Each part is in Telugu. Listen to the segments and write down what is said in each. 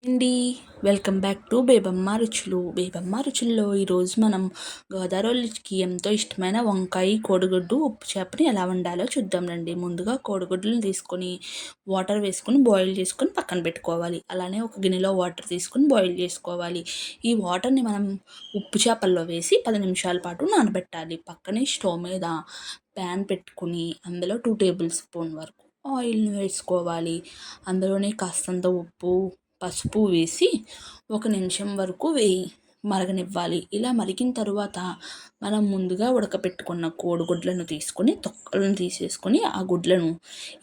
అండి. వెల్కమ్ బ్యాక్ టు బేబమ్మ రుచులు. బేబమ్మ రుచుల్లో ఈరోజు మనం గోదావరికి ఎంతో ఇష్టమైన వంకాయ, కోడిగుడ్డు, ఉప్పు చేపని ఎలా వండాలో చూద్దాంరండి. ముందుగా కోడిగుడ్లను తీసుకొని వాటర్ వేసుకొని బాయిల్ చేసుకొని పక్కన పెట్టుకోవాలి. అలానే ఒక గిన్నెలో వాటర్ తీసుకొని బాయిల్ చేసుకోవాలి. ఈ వాటర్ని మనం ఉప్పు చేపల్లో వేసి 10 నిమిషాల పాటు నానబెట్టాలి. పక్కనే స్టవ్ మీద ప్యాన్ పెట్టుకుని అందులో 2 టేబుల్ స్పూన్ వరకు ఆయిల్ని వేసుకోవాలి. అందులోనే కాస్తంత ఉప్పు, పసుపు వేసి 1 నిమిషం వరకు మరగనివ్వాలి. ఇలా మరిగిన తరువాత మనం ముందుగా ఉడకపెట్టుకున్న కోడిగుడ్లను తీసుకొని తొక్కలను తీసేసుకొని ఆ గుడ్లను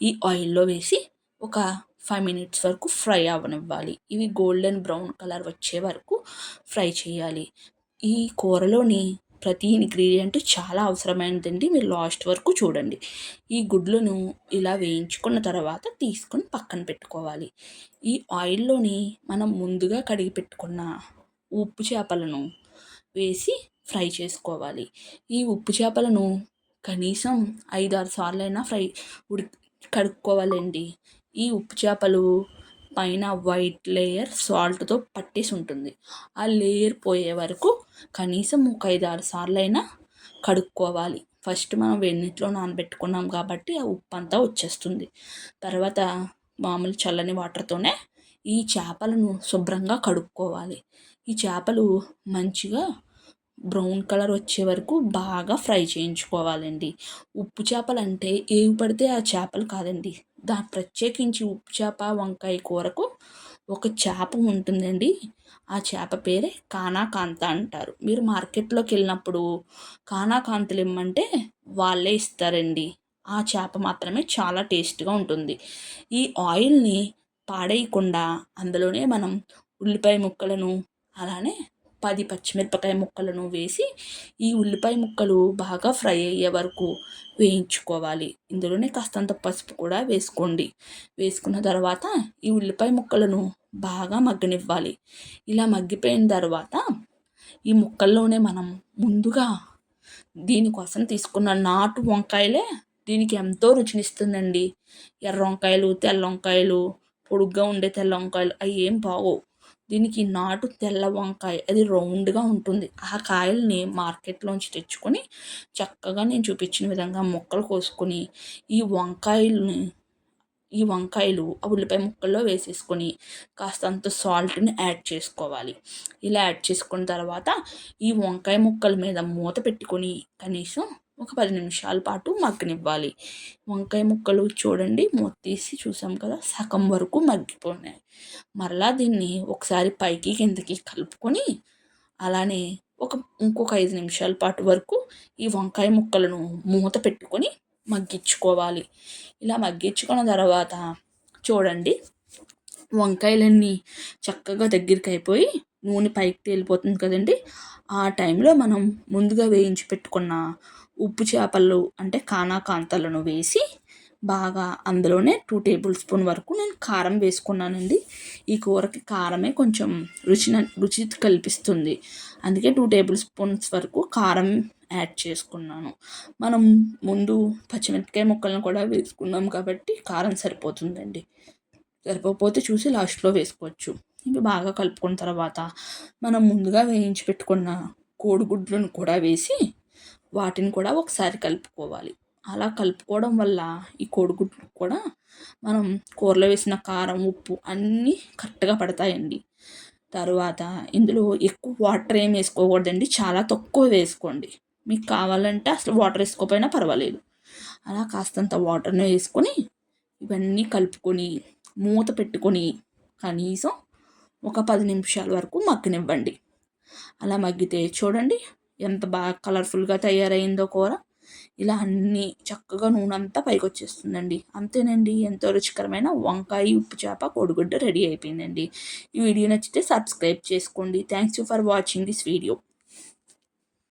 ఈ ఆయిల్లో వేసి ఒక 5 మినిట్స్ వరకు ఫ్రై అవ్వనివ్వాలి. ఇవి గోల్డెన్ బ్రౌన్ కలర్ వచ్చే వరకు ఫ్రై చేయాలి. ఈ కూరలోని ప్రతి ఇంగ్రీడియంట్ చాలా అవసరమైనదండి. మీరు లాస్ట్ వరకు చూడండి. ఈ గుడ్లను ఇలా వేయించుకున్న తర్వాత తీసుకొని పక్కన పెట్టుకోవాలి. ఈ ఆయిల్లోని మనం ముందుగా కడిగి పెట్టుకున్న ఉప్పు చేపలను వేసి ఫ్రై చేసుకోవాలి. ఈ ఉప్పు చేపలను కనీసం 5-6 సార్లైనా కడుక్కోవాలండి. ఈ ఉప్పు చేపలు పైన వైట్ లేయర్ సాల్ట్తో పట్టేసి ఉంటుంది. ఆ లేయర్ పోయే వరకు కనీసం ఒక 5-6 సార్లైనా కడుక్కోవాలి. ఫస్ట్ మనం వెన్నీటిలో నానబెట్టుకున్నాం కాబట్టి ఆ ఉప్పు అంతా వచ్చేస్తుంది. తర్వాత మామూలు చల్లని వాటర్తోనే ఈ చేపలను శుభ్రంగా కడుక్కోవాలి. ఈ చేపలు మంచిగా బ్రౌన్ కలర్ వచ్చే వరకు బాగా ఫ్రై చేయించుకోవాలండి. ఉప్పు చేపలు అంటే ఏవి పడితే ఆ చేపలు కాదండి. ప్రత్యేకించి ఉప్పు చేప, వంకాయ కూరకు ఒక చేప ఉంటుందండి. ఆ చేప పేరే కానాకాంత అంటారు. మీరు మార్కెట్లోకి వెళ్ళినప్పుడు కానాకాంతలు ఇమ్మంటే వాళ్ళే ఇస్తారండి. ఆ చేప మాత్రమే చాలా టేస్ట్గా ఉంటుంది. ఈ ఆయిల్ని పాడేయకుండా అందులోనే మనం ఉల్లిపాయ ముక్కలను అలానే 10 పచ్చిమిరపకాయ ముక్కలను వేసి ఈ ఉల్లిపాయ ముక్కలు బాగా ఫ్రై అయ్యే వరకు వేయించుకోవాలి. ఇందులోనే కాస్తంత పసుపు కూడా వేసుకోండి. వేసుకున్న తర్వాత ఈ ఉల్లిపాయ ముక్కలను బాగా మగ్గనివ్వాలి. ఇలా మగ్గిపోయిన తర్వాత ఈ ముక్కల్లోనే మనం ముందుగా దీనికోసం తీసుకున్న నాటు వంకాయలే దీనికి ఎంతో రుచినిస్తుందండి. ఎర్ర వంకాయలు, తెల్ల వంకాయలు, పొడుగ్గా ఉండే తెల్ల వంకాయలు అవి ఏం బాగోవు. దీనికి నాటు తెల్ల వంకాయ అది రౌండ్గా ఉంటుంది. ఆ కాయల్ని మార్కెట్లోంచి తెచ్చుకొని చక్కగా నేను చూపించిన విధంగా ముక్కలు కోసుకొని ఈ వంకాయలు ఆ ఉల్లిపాయ ముక్కల్లో వేసేసుకొని కాస్తంత సాల్ట్ని యాడ్ చేసుకోవాలి. ఇలా యాడ్ చేసుకున్న తర్వాత ఈ వంకాయ ముక్కల మీద మూత పెట్టుకొని కనీసం ఒక 10 నిమిషాల పాటు మగ్గనివ్వాలి. వంకాయ ముక్కలు చూడండి, మూత తీసి చూసాం కదా, సగం వరకు మగ్గిపోయినాయి. మరలా దీన్ని ఒకసారి పైకి కిందకి కలుపుకొని అలానే ఇంకొక 5 నిమిషాల పాటు వరకు ఈ వంకాయ ముక్కలను మూత పెట్టుకొని మగ్గించుకోవాలి. ఇలా మగ్గించుకున్న తర్వాత చూడండి, వంకాయలన్నీ చక్కగా దగ్గరికి అయిపోయి నూనె పైకి తేలిపోతుంది కదండి. ఆ టైంలో మనం ముందుగా వేయించి పెట్టుకున్న ఉప్పు చేపలు అంటే కానాకాంతలను వేసి బాగా అందులోనే 2 టేబుల్ స్పూన్ వరకు నేను కారం వేసుకున్నానండి. ఈ కూరకి కారమే కొంచెం రుచి కల్పిస్తుంది. అందుకే 2 టేబుల్ స్పూన్స్ వరకు కారం యాడ్ చేసుకున్నాను. మనం ముందు పచ్చిమిరపకాయ ముక్కలను కూడా వేసుకున్నాం కాబట్టి కారం సరిపోతుందండి. సరిపోతే చూసి లాస్ట్లో వేసుకోవచ్చు. ఇవి బాగా కలుపుకున్న తర్వాత మనం ముందుగా వేయించి పెట్టుకున్న కోడిగుడ్లను కూడా వేసి వాటిని కూడా ఒకసారి కలుపుకోవాలి. అలా కలుపుకోవడం వల్ల ఈ కోడిగుడ్లు కూడా మనం కూరలో వేసిన కారం, ఉప్పు అన్నీ కరెక్ట్గా పడతాయండి. తర్వాత ఇందులో ఎక్కువ వాటర్ ఏం వేసుకోకూడదండి. చాలా తక్కువ వేసుకోండి. మీకు కావాలంటే అసలు వాటర్ వేసుకోకపోయినా పర్వాలేదు. అలా కాస్తంత వాటర్ని వేసుకొని ఇవన్నీ కలుపుకొని మూత పెట్టుకొని కనీసం ఒక 10 నిమిషాల వరకు మగ్గనివ్వండి. అలా మగ్గితే చూడండి ఎంత బాగా కలర్ఫుల్గా తయారైందో కూర. ఇలా అన్నీ చక్కగా నూనె అంతా పైకి వచ్చేస్తుందండి. అంతేనండి, ఎంతో రుచికరమైన వంకాయ, ఉప్పు చేప, కోడిగుడ్డు రెడీ అయిపోయిందండి. ఈ వీడియో నచ్చితే సబ్స్క్రైబ్ చేసుకోండి. Thanks for watching this video.